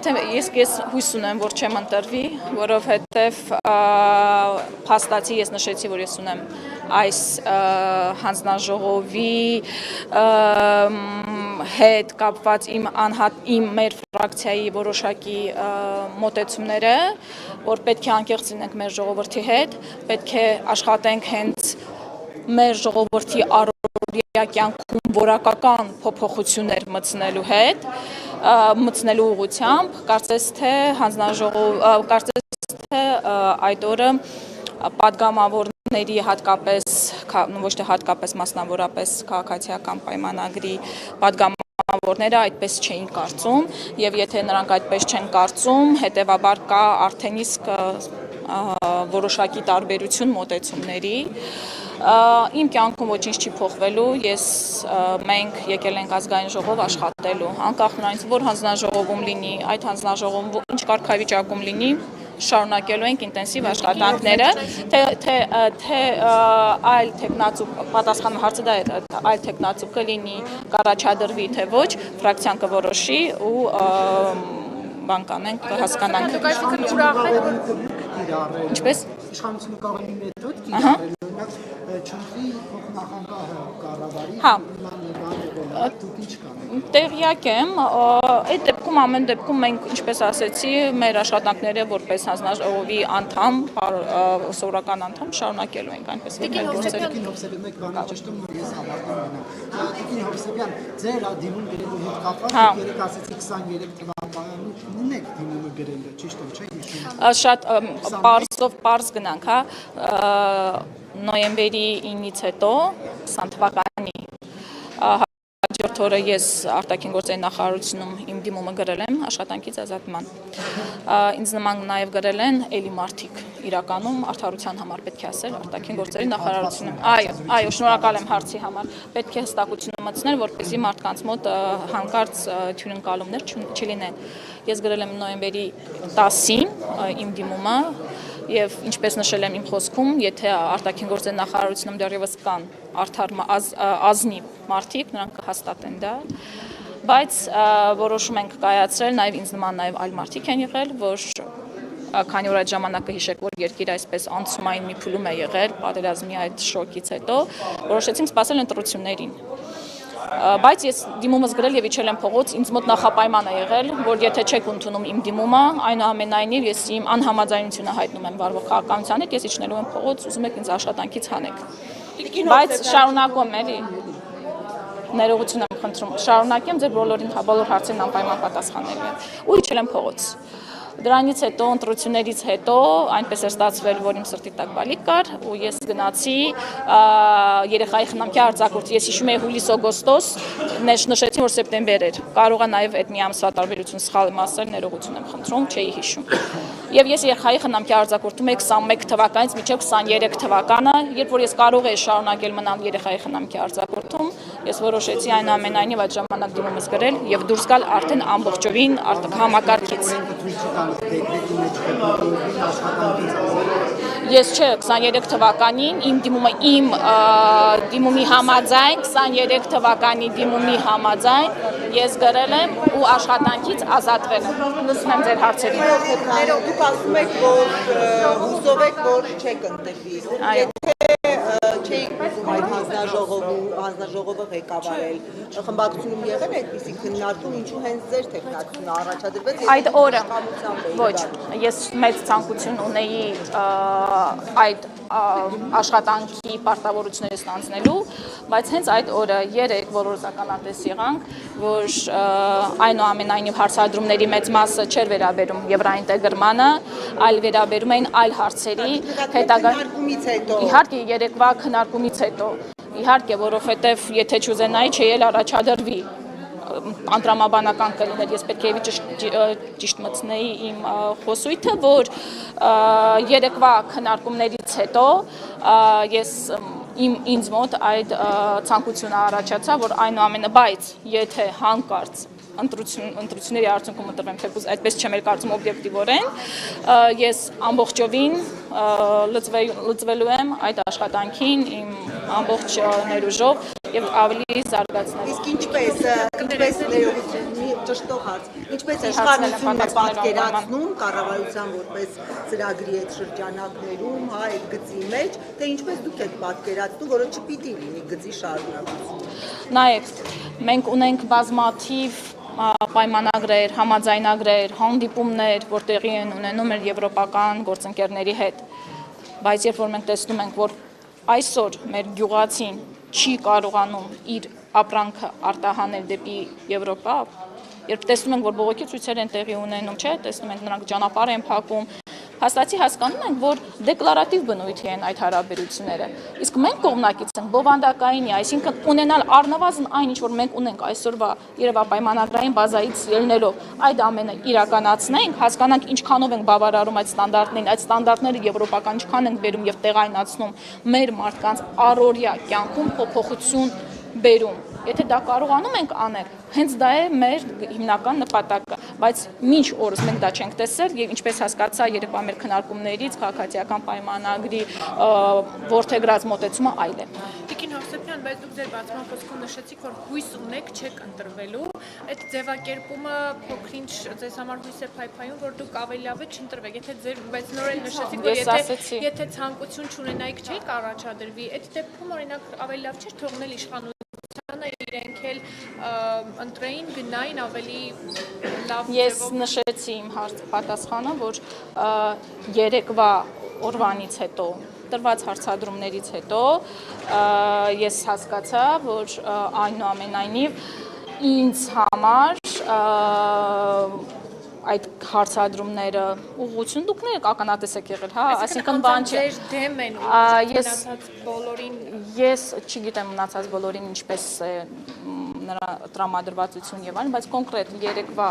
ես հույս ունեմ, որ չեմ ընտրվի, որովհետև փաստացի ես նշեցի, որ ես ունեմ այս հանձնաժողովի հետ կապված իմ մեր ֆրակցիայի որոշակի մոտեցումները, որ պետք է անկեղծ լինենք մեր ժողովրդի հետ, պետք է աշխատենք հենց մեր ժողովրդի առօրյա կյանքում որակական փոփոխություններ մտցնելու ուղղությամբ, կարծես թե այդ օրը պատգամավորների հատկապես, ոչ թե հատկապես մասնավորապես քաղաքացիական պայմանագրի պատգամավորները այդպես չէին կարծում, եւ եթե նրանք այդպես չեն կարծում, հետեւաբար կա արդեն իսկ որոշակի տարբերություն մոտեցումների։ Իմ կյանքում ոչինչ չի փոխվելու, մենք եկել ենք ազգային ժողով աշխատելու, անկախ նրանից, որ հանձնաժողովում լինի, այդ հանձնաժողովում ինչ կարգավիճակում լինի, շարունակելու ենք ինտենսիվ աշխատանքները, թե այլ թեկնածու, պատասխանում հարցը դա է, այլ թեկնածու կլինի, կառաջադրվի, թե ոչ, ֆրակցիան կորոշի ու բան կանենք, հասկանանք։ Ինչպես? Իշխանությունը կարող է մեթոդ կիրառել, չընտրի փոխնախագահը կառավարի, դուք ինչ կանեք։ Տեղյակ եմ, այդ դեպքում ամեն դեպքում մենք, ինչպես ասեցի, մեր աշխատանքները որպես հանձնաժողովի անդամ, սովորական անդամ շարունակելու ենք այնպես։ Տիկին Հովսեփյան, մեկ բանի ճշտում ես հավատում ունեմ։ Տիկին Հովսեփյան, ձեր դիմում գրելու հետ կապված երեք ասեցի 23 թվականին ունեք դիմումը գրելը, ճիշտ եմ, չէ՞ հիշում։ Շատ պարզ գնանք, նոյեմբերի 9-ից հետո 20 թվականի հաջորդ օրը ես արտաքին գործերի նախարարությունում իմ դիմումը գրել եմ աշխատանքից ազատման։ Ինձ նման նաև գրել են էլի մարդիկ իրականում արդարության համար պետք է ասել արտաքին գործերի նախարարությունում։ Այո, շնորհակալ եմ հարցի համար։ Պետք է հստակություն մտցնել, որպեսզի մարդկանց մոտ հանկարծ թյուրընկալումներ չլինեն։ Ես գրել եմ նոյեմբերի 10-ին իմ դիմումը եւ ինչպես նշել եմ իմ խոսքում, եթե արտաքին գործերի նախարարությունում դեռևս կան արդար ազնիվ մարդիկ, նրանք կհաստատեն դա, բայց որոշում ենք կայացրել, նաեւ ինձ նման նաեւ այլ մարդիկ են եղել, որ քանի որ այդ ժամանակը հիշեք, որ երկիրը այսպես անցումային մի փուլում է եղել, պատերազմի այդ շոկից հետո, որոշեցինք սպասել ընտրություններին։ Բայց ես դիմումս գրել եւ իջել եմ փողոց, ինձ մոտ նախապայման է եղել, որ եթե չեք ընդունում իմ դիմումը, այնուամենայնիվ ես իմ անհամաձայնությունը հայտնում եմ վարվող քաղաքականության հետ, ես իջնելու եմ փողոց, ուզում եք ինձ աշխատանքից հանեք։ Բայց շարունակում էլի։ Ներողություն եմ խնդրում, շարունակեմ ձեր բոլոր հարցերին անպայման պատասխանելու եմ։ Ու իջել եմ փողոց։ Դրանից հետո ընտրություններից հետո այնպես էր ստացվել, որ իմ սրտի տակ բալիկ կար ու ես գնացի երեխայի խնամքի արձակուրդ։ Ես հիշում եի հուլիս-օգոստոս, նշեցին, որ սեպտեմբեր էր։ Կարող է նաև այդ մի ամսվա տարբերություն սխալ եմ ասել, ներողություն եմ խնդրում, չէի հիշում։ Եվ ես երեխայի խնամքի արձակուրդում էի 21 թվականից մինչև 23 թվականը, երբ որ ես կարող էի շարունակել մնալ երեխայի խնամքի արձակուրդում, ես որոշեցի այնուամենայնիվ այդ ժամանակ դիմումս գրել եւ դուրս գալ արդեն ամբողջովին համակարգից։ Ես չէ, 23 թվականին իմ դիմումի համաձայն, 23 թվականի դիմումի համաձայն ես գրել եմ ու աշխատանքից ազատվել եմ։ Լսում եմ ձեր հարցերին։ Դուք ասում եք, որ հուսով եք, որ չեք ընտրվի։ Չէի ուզում այդ հանձնաժողովը ղեկավարել, խմբակցությունում եղել այդպիսի քննարկում, ինչու հենց ձեր թեկնածությունը առաջադրվեց։ Այդ օրը ոչ, ես մեծ ցանկություն ունեի այդ աշխատանքի պարտավորությունները ստանձնելու, բայց հենց այդ օրը երեք որոշականատես եղանք, որ այնուամենայնիվ հարցադրումների մեծ մասը չէր վերաբերում եվրոինտեգրմանը, այլ վերաբերում էին այլ հարցերի հետագա իհարկե երեկվա քննարկումից հետո, իհարկե, որովհետև եթե չուզենայի չէի էլ առաջադրվի անդրամաբանական կլիներ, ես պետք է ճիշտ մտցնեի իմ խոսույթը, որ երեկվա քննարկումներից հետո ես ինձ մոտ այդ ցանկությունը առաջացա, որ այնուամենը, բայց եթե հանկարծ ընտրությունների արդյունքում ընտրվեմ, թեպուզ այդպես չեմ էլ կարծում օբյեկտիվորեն, ես ամբողջովին լծվելու եմ այդ աշխատանքին իմ ամբողջ ներուժով եւ ավելի զարգացնելու։ Իսկ ինչպես ճշտող հարց, ինչպես իշխանությունն է պատկերացնում կառավարության որպես ծրագրի այդ շրջանակներում, հա, այդ գծի մեջ, թե ինչպես դուք եք պատկերացնում, որը չպիտի լինի գծի շարունակություն։ Նայեք, մենք ունենք բազմաթիվ պայմանագրեր, համաձայնագրեր, հանդիպումներ, որ տեղի են ունենում մեր եվրոպական գործընկերների հետ, բայց երբ որ մենք տեսնում ենք, որ այսօր մեր գյուղացին չի կարողանում իր ապրանքը արտահանել դեպի Եվրոպա, երբ տեսնում ենք, որ բողոքի ցույցեր են տեղի ունենում, չէ, տեսնում ենք նրանք ճանապարհ են փակում, հաստատի հասկանում ենք, որ դեկլարատիվ բնույթի են այդ հարաբերությունները։ Իսկ մենք կողմնակից ենք բովանդակայինի, այսինքն ունենալ առնվազն այն, ինչ որ մենք ունենք այսօրվա Երևանպայմանագրային բազայից ելնելով, այդ ամենը իրականացնենք, հասկանանք ինչքանով ենք բավարարում այդ ստանդարտներին, այդ ստանդարտները եվրոպական ինչքան ենք բերում եւ տեղայնացնում մեր մարդկանց առօրյա կյանքում փոփոխություն բերում։ Եթե դա կարողանում ենք անել, հենց դա է մեր հիմնական նպատակը, բայց մինչ օրս մենք դա չենք տեսել եւ ինչպես հասկացա երեկվա մեր քննարկումներից քաղաքացիական պայմանագրի որդեգրած մոտեցումը այլ է։ Տիկին Հովսեփյան, բայց դուք ձեր բացման խոսքում նշեցիք, որ հույս ունեք չեք ընտրվելու, այդ ձևակերպումը փոքրինչ ձեզ համար հույս է փայփայում, որ դուք ավելի լավ է չընտրվեք, բայց նորեն նշեցիք, որ եթե ցանկություն չունենայիք չեք առաջադրվի, այդ դեպքում օրինակ ավելի լավ չէր թողնել իշխանությունը իրենք էլ ընտրեին գնային ավելի լավ։ Ես նշեցի իմ պատասխանը, որ երեկվա օրվանից հետո տրված հարցադրումներից հետո ես հասկացա, որ այնուամենայնիվ ինձ համար այդ հարցադրումները ուղղություն դուք ականատես եք եղել, հա, այսինքն բան չէ։ Ձեր դեմ են մնացած բոլորին։ Ես չգիտեմ մնացած բոլորին ինչպես է նրա տրամադրվածություն եւ այլն, բայց կոնկրետ երեկվա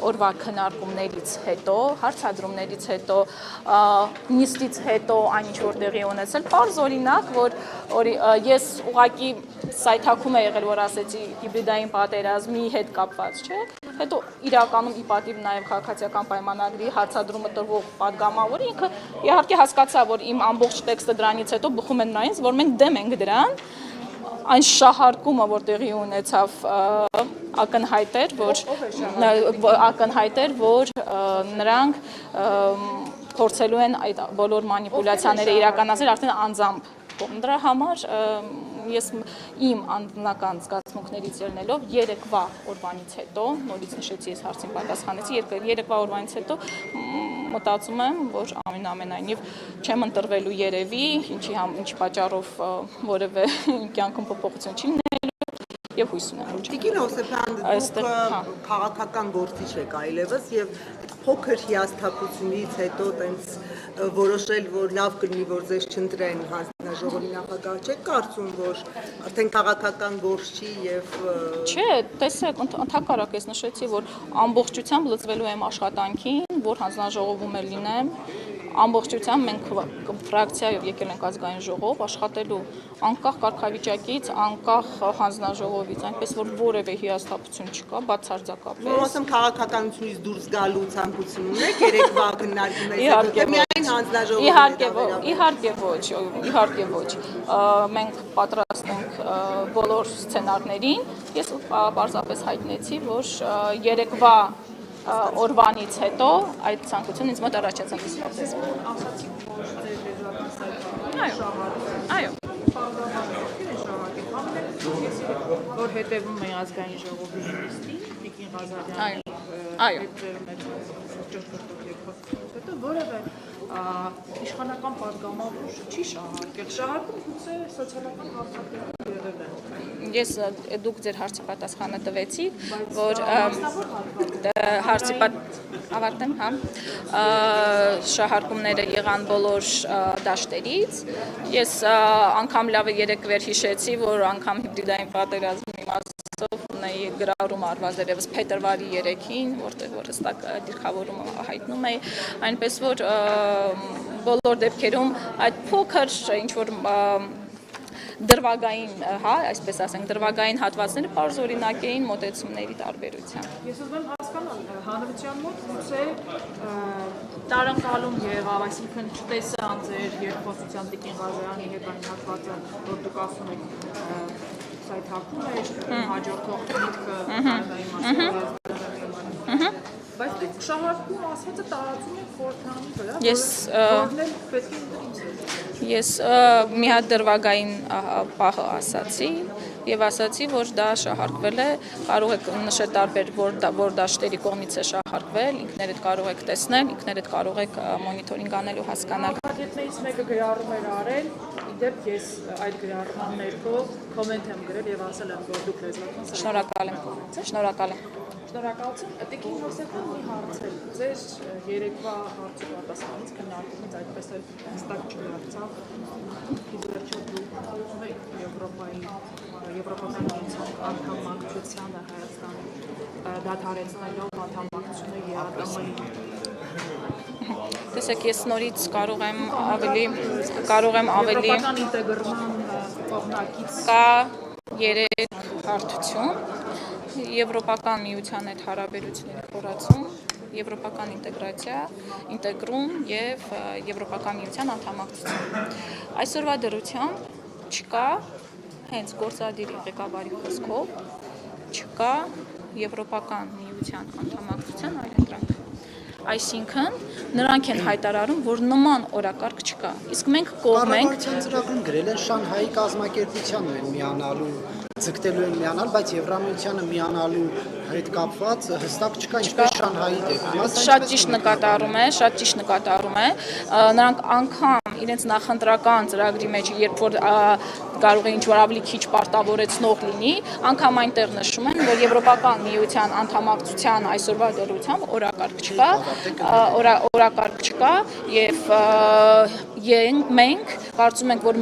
օրվա քննարկումներից հետո, հարցադրումներից հետո, նիստից հետո այն ինչ որ տեղի ունեցել, պարզ օրինակ, որ ես ուղղակի սայթակում է եղել, որ ասեցի հիբրիդային պատերազմի հետ կապված, չէ՞։ Հետո իրականում ի պատիվ նաև քաղաքացիական պայմանագրի հարցադրումը տրվող падգամավորը ինքը իհարկե հասկացա, որ իմ ամբողջ տեքստը դրանից հետո բխում է նրանից, որ մենք դեմ ենք դրան, այն շահարկումը, որ տեղի ունեցավ, ակնհայտ էր, որ նրանք փորձելու են այդ բոլոր մանիպուլյացիաները իրականացնել արդեն անձամբ։ Դրա համար ես իմ անձնական զգացմունքներից ելնելով երեկվա օրվանից հետո, նորից նշեցի ես հարցին պատասխանեցի, երեկվա օրվանից հետո մտածում եմ, որ ամենայնիվ չեմ ընտրվելու երևի, ինչի պատճառով որևէ կյանքում փոփոխություն չի լինելու եւ հույս ունեմ, որ Տիկին Հովսեփյան, դուք քաղաքական գործիչ եք այլևս եւ փոքր հիասթափությունից հետո տենց որոշել, որ լավ կլինի, որ ձեզ չընտրեն հանձնաժողովի նախագահ, չեք կարծում, որ արդեն քաղաքական գործ չի եւ Չէ, տեսեք, ընդհակառակ ես նշեցի, որ ամբողջությամբ լծվելու եմ աշխատանքին, որ հանձնաժողովում էլ լինեմ, ամբողջությամբ մենք ֆրակցիայով եկել ենք ազգային ժողով աշխատելու անկախ կարգավիճակից, անկախ հանձնաժողովից, այնպես որ որևէ հիասթափություն չկա, բացարձակապես։ Ուրեմն քաղաքականությունից դուրս գալու ցանկություն ունեք երեկվա քննարկումներից Իհարկե ոչ։ Մենք պատրաստ ենք բոլոր սցենարներին։ Ես պարզապես հայտնեցի, որ երեկվա օրվանից հետո այդ ցանկությունը ինձ մոտ առաջացավ իսկապես։ ասացիք, որ ձեր դեժվարացած Այո։ որ հետևում է ազգային ժողովի նիստին, Տիկին Ղազարյանի հետո որևէ իշխանական պատգամավոր չի շահարկել, շահարկում գուցե սոցիալական հարցակետեր եղել են։ Ես դուք ձեր հարցի պատասխանը տվեցիք, որ հարցի ավարտեմ, հա, շահարկումները եղան բոլոր դաշտերից, ես անգամ լավը երեկվեր հիշեցի, որ անգամ հիբրիդային պատերազմի մասով ունեի գրառում արված դերևս փետրվարի 3-ին, որտեղ որ հստակ դիրքավորումը հայտնում էի, այնպես որ բոլոր դեպքերում այդ փոքր ինչ որ դրվագային, հա, այսպես ասենք, դրվագային հատվածները պարզ օրինակ էին մոտեցումների տարբերության։ Ես ուզում եմ հասկանալ, հանրության մոտ գուցե տարանկալում եղավ, այսինքն չտեսան ձեր երկխոսության Տիկին Ղազարյանի հետ այն հատվածը, որ դուք ասում եք սայթ հակում էր, հաջորդող միտքը Ղազարյանի մասին, բայց դուք շահարկում ասվածը տարածում եք խորհրդանի վրա, որն էլ պետք է ընտրիցել։ Ես մի հատ դրվագային պահը ասացի եւ ասացի, որ դա շահարկվել է, կարող եք նշել տարբեր որ դաշտերի կողմից է շահարկվել, ինքներդ կարող եք տեսնել, ինքներդ կարող եք մոնիտորինգ անել ու հասկանալ։ Ագետներից մեկը գրառում էր արել, իդեպ ես այդ գրառման ներքո կոմենտ եմ գրել եւ ասել եմ, որ դուք լեզվական Շնորհակալ եմ։ Շնորհակալ եմ։ Շնորհակալություն։ Տիկին Հովսեփյան մի հարց է։ Ձեր երեկվա հարցի պատասխանից քննարկումից այդպես էլ հստակ չդարձավ։ Իդեպ դուք ուզում եք Եվրոպական միության անդամակցությանը Հայաստանի դադարեցնելով անդամակցությունը ԵԱՏՄ-ի։ Տեսեք, ես նորից կարող եմ ավելի Եվրոպական ինտեգրման կողմնակից կա 3 հարթություն։ Եվրոպական միության հետ հարաբերությունների խորացում, եվրոպական ինտեգրացիա, ինտեգրում եւ եվրոպական միության անդամակցություն։ Այսօրվա դրությամբ չկա հենց գործադիրի ղեկավարի խոսքով չկա եվրոպական միության անդամակցության այլընտրանք։ Այսինքն նրանք են հայտարարում, որ նման օրակարգ չկա։ Իսկ մենք կողմ ենք ծրագրում գրել են Շանհայի կազմակերպությանն են միանալու, ձգտելու են միանալ, բայց Եվրամիությանը միանալու հետ կապված հստակ չկա, ինչպես Շանհայի դեպքում։ Շատ ճիշտ նկատառում է, նրանք անգամ իրենց նախընտրական ծրագրի մեջ, երբ որ կարող է ինչ-որ ավելի քիչ պարտավորեցնող լինի, անգամ այնտեղ նշում են, որ Եվրոպական միության անդամակցության այսօրվա դրությամբ օրակարգ չկա եւ մենք կարծում ենք, որ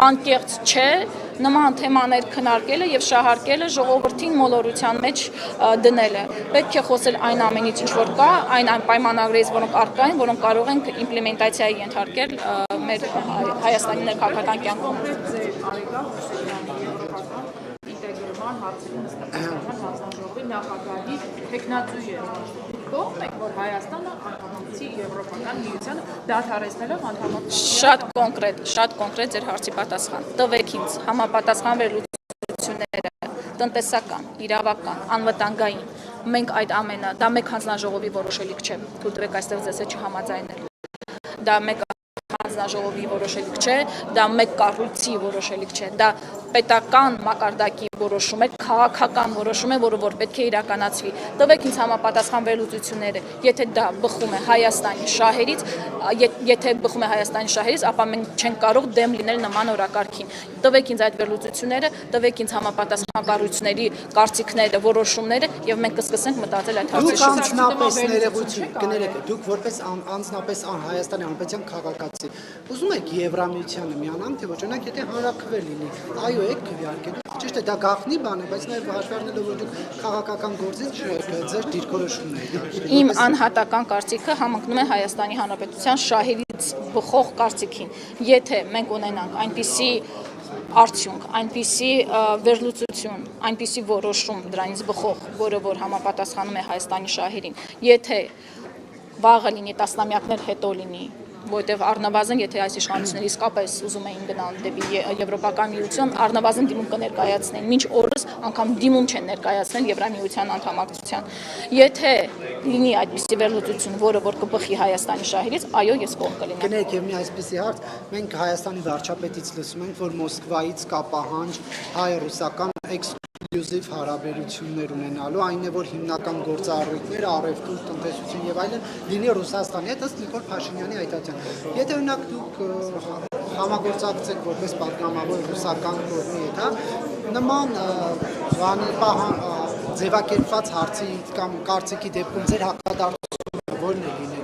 անկեղծ չէ նման թեմաներ քննարկելը եւ շահարկելը ժողովրդին մոլորության մեջ դնելը։ Պետք է խոսել այն ամենից, ինչ որ կա, այն պայմանագրերից, որոնք առկա են, որոնք կարող ենք իմպլեմենտացիայի ենթարկել մեր Հայաստանի ներքաղաքական կյանքում։ ինտեգրման հարցերի նստակցության հանձնաժողովի նախագահի տեխնացու է։ Կողմ եք, որ Հայաստանը անդամակցի Եվրոպական միությանը դադարեցնելով անդամակցությունը։ Շատ կոնկրետ ձեր հարցի պատասխան։ Տվեք ինձ համապատասխան վերլուծությունները, տնտեսական, իրավական, անվտանգային։ Մենք այդ ամենը, դա մեկ հանձնաժողովի որոշելիք չէ։ Թույլ տվեք այստեղ ձեզ հետ չհամաձայնել։ Դա մեկ հանձնաժողովի որոշելիք չէ, դա մեկ կառույցի որոշելիք չէ, դա պետական մակարդակի որոշում է, քաղաքական որոշում է, որը որ պետք է իրականացվի։ Տվեք ինձ համապատասխան վերլուծությունները, եթե դա բխում է Հայաստանի շահերից, ապա մենք չենք կարող դեմ լինել նման օրակարգին։ Տվեք ինձ այդ վերլուծությունները, տվեք ինձ համապատասխան կառույցների կարծիքները, որոշումները, եւ մենք կսկսենք մտածել այդ հարցի շուրջ։ Դուք որպես անձնապես Հայաստանի Հանրապետության քաղաքացի, ուզում եք Եվրամիությանը միանալ, թե ոչ, օրինակ եթե հանրաքվե լինի, այո, եք քվեարկել։ Ճիշտ է, դա գաղտնի բան է, բայց նաև հաշվի առնելով, որ դուք քաղաքական գործից չեք ձեր դիրքորոշումները։ Իմ անհատական կարծիքը համընկնում է Հայաստանի Հանրապետության շահերից բխող կարծիքին։ Եթե մենք ունենանք այնպիսի արդյունք, այնպիսի վերլուծություն, այնպիսի որոշում դրանից բխող, որը որ համապատասխանում է Հայաստանի շահերին, եթե վաղը լինի, տասնամյակներ հետո լինի, որտեղ առնվազն, եթե այս իշխանությունները իսկապես ուզում էին գնալ դեպի Եվրոպական միություն, առնվազն դիմում կներկայացնեն, մինչ օրս անգամ դիմում չեն ներկայացնել Եվրամիության անդամակցության։ Եթե լինի այդպիսի վերլուծություն, որը որ կբխի Հայաստանի շահերից, այո, ես կողմ կլինեմ։ Կներեք, եւ մի այսպիսի հարց, մենք Հայաստանի վարչապետից լսում ենք, որ Մոսկվայից կա պահանջ հայ-ռուսական էքսկլյուզիվ հարաբերություններ ունենալու, այն է, որ հիմնական գործառույթները, առևտուր, տնտեսություն եւ այլն լինի Ռուսաստանի հետ, ըստ Նիկոլ Փաշինյանի այդության։ Եթե օրինակ դուք համագործակցեք որպես պատգամավոր ռուսական կողմի հետ, նման ձևակերպված հարցի կամ կարծիքի դեպքում ձեր հակադարձությունը ո՞րն է լինելու։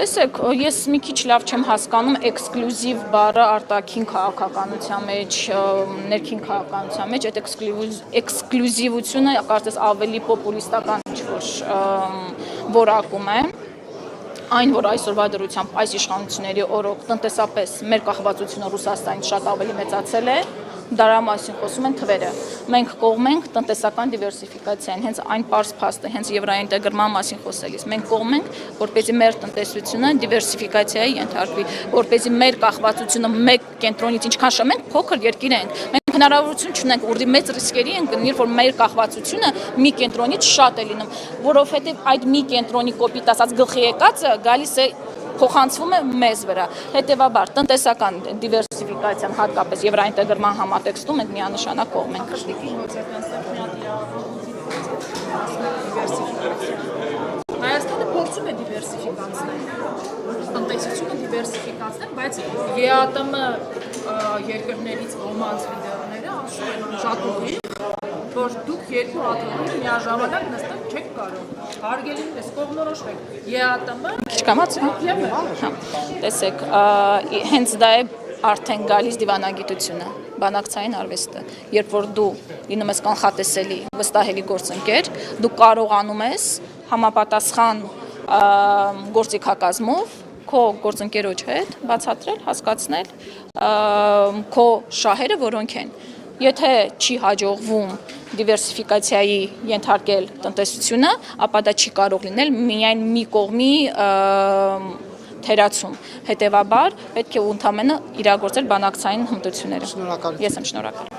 Տեսեք, ես մի քիչ լավ չեմ հասկանում էքսկլյուզիվ բառը արտաքին քաղաքականության մեջ, ներքին քաղաքականության մեջ, այդ էքսկլյուզիվությունը կարծես ավելի պոպուլիստական ինչ-որ որակում է։ այն, որ այսօրվա դրությամբ այս իշխանությունների օրոք տնտեսապես մեր կախվածությունը Ռուսաստանից շատ ավելի մեծացել է, դրա մասին խոսում են թվերը։ Մենք կողմենք տնտեսական դիվերսիֆիկացիան, հենց այն պարզ փաստը, հենց եվրոինտեգրման մասին խոսելիս։ Մենք կողմենք, որպեսզի մեր տնտեսությունը դիվերսիֆիկացիայի ենթարկվի, որպեսզի մեր կախվածությունը մեկ կենտրոնից, ինչքան շատ մենք փոքր երկիր ենք, մենք հնարավորություն չունենք ուղղի մեծ ռիսկերի ընկնել, որ մեր կախվածությունը մի կենտրոնից շատ է լինում, որովհետև այդ մի կենտրոնի կոպիտ ասած գլխի եկածը գալիս է փոխանցվում է մեզ վրա։ Հետևաբար տնտեսական դիվերսիֆիկացիան հատկապես եվրոինտեգրման համատեքստում մենք միանշանակ կողմ ենք։ Հայաստանը փորձում է դիվերսիֆիկացնել, տնտեսությունը դիվերսիֆիկացնել, բայց ԵԱՏՄ երկրներից ոմանց լիդերները ասում են շատ ուղիղ, որ դուք երկու աթոռի միաժամանակ նստել չեք կարող։ Հարգելին էս կողմնորոշվեք։ ԵԱՏՄ Տեսեք, հենց դա է արդեն գալիս դիվանագիտությունը, բանակցային արվեստը, երբ որ դու լինում ես կանխատեսելի, վստահելի գործընկեր, դու կարողանում ես համապատասխան գործիքակազմով քո գործընկերոջ հետ բացատրել, հասկացնել քո շահերը որոնք են։ Եթե չի հաջողվում դիվերսիֆիկացիայի ենթարկել տնտեսությունը, ապա դա չի կարող լինել միայն մի կողմի թերացում։ Հետևաբար պետք է ընդամենը իրագործել բանակցային հմտությունները։ Շնորհակալություն։ Ես եմ շնորհակալ։